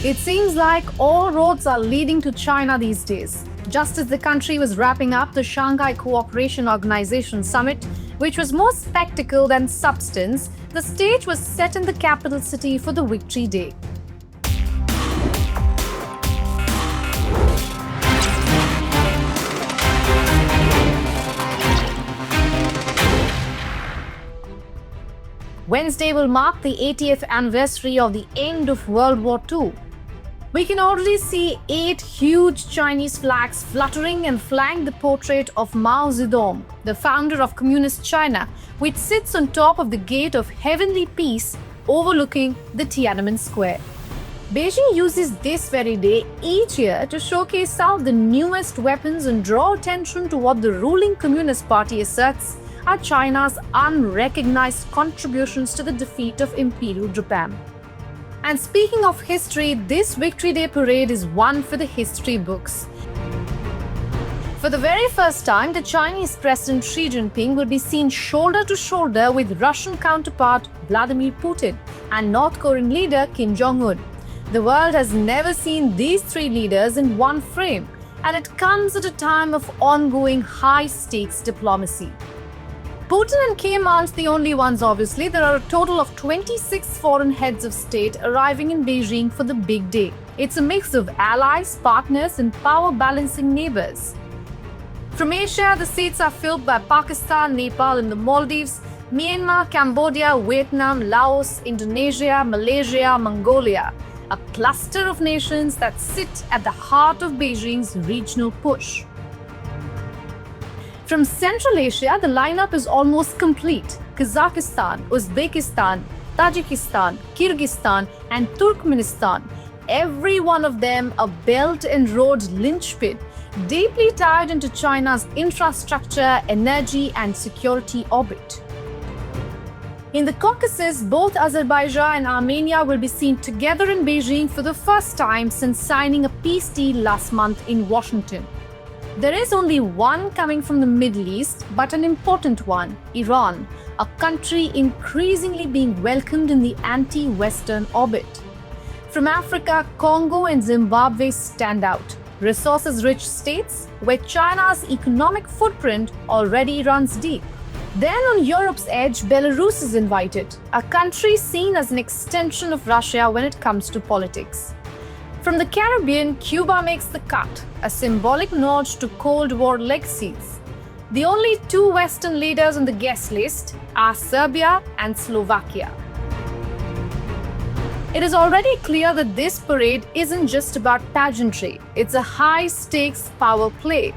It seems like all roads are leading to China these days. Just as the country was wrapping up the Shanghai Cooperation Organization summit, which was more spectacle than substance, the stage was set in the capital city for the Victory Day. Wednesday will mark the 80th anniversary of the end of World War II. We can already see 8 huge Chinese flags fluttering and flank the portrait of Mao Zedong, the founder of Communist China, which sits on top of the Gate of Heavenly Peace overlooking the Tiananmen Square. Beijing uses this very day each year to showcase some of the newest weapons and draw attention to what the ruling Communist Party asserts are China's unrecognized contributions to the defeat of Imperial Japan. And speaking of history, this Victory Day parade is one for the history books. For the very first time, the Chinese President Xi Jinping will be seen shoulder to shoulder with Russian counterpart Vladimir Putin and North Korean leader Kim Jong. The world has never seen these 3 leaders in one frame, and it comes at a time of ongoing high-stakes diplomacy. Putin and Kim aren't the only ones, obviously. There are a total of 26 foreign heads of state arriving in Beijing for the big day. It's a mix of allies, partners, and power-balancing neighbors. From Asia, the seats are filled by Pakistan, Nepal, and the Maldives, Myanmar, Cambodia, Vietnam, Laos, Indonesia, Malaysia, Mongolia, a cluster of nations that sit at the heart of Beijing's regional push. From Central Asia, the lineup is almost complete. Kazakhstan, Uzbekistan, Tajikistan, Kyrgyzstan, and Turkmenistan. Every one of them a Belt and Road linchpin, deeply tied into China's infrastructure, energy, and security orbit. In the Caucasus, both Azerbaijan and Armenia will be seen together in Beijing for the first time since signing a peace deal last month in Washington. There is only one coming from the Middle East, but an important one, Iran, a country increasingly being welcomed in the anti-Western orbit. From Africa, Congo and Zimbabwe stand out, resources-rich states where China's economic footprint already runs deep. Then on Europe's edge, Belarus is invited, a country seen as an extension of Russia when it comes to politics. From the Caribbean, Cuba makes the cut, a symbolic nod to Cold War legacies. The only 2 Western leaders on the guest list are Serbia and Slovakia. It is already clear that this parade isn't just about pageantry, it's a high-stakes power play.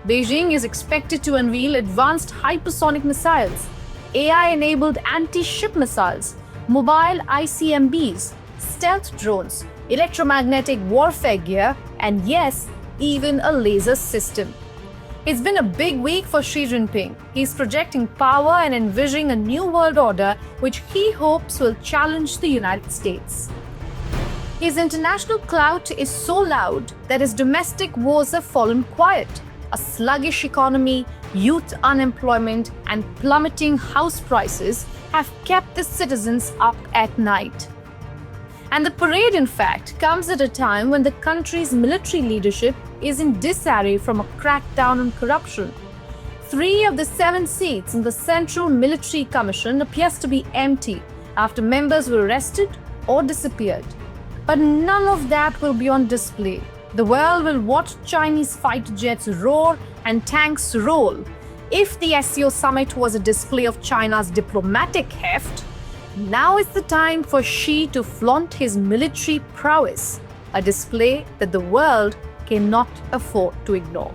Beijing is expected to unveil advanced hypersonic missiles, AI-enabled anti-ship missiles, mobile ICBMs, stealth drones, electromagnetic warfare gear, and yes, even a laser system. It's been a big week for Xi Jinping. He's projecting power and envisioning a new world order which he hopes will challenge the United States. His international clout is so loud that his domestic wars have fallen quiet. A sluggish economy, youth unemployment, and plummeting house prices have kept the citizens up at night. And the parade, in fact, comes at a time when the country's military leadership is in disarray from a crackdown on corruption. 3 of the 7 seats in the Central Military Commission appears to be empty after members were arrested or disappeared. But none of that will be on display. The world will watch Chinese fighter jets roar and tanks roll. If the SCO summit was a display of China's diplomatic heft, now is the time for Xi to flaunt his military prowess, a display that the world cannot afford to ignore.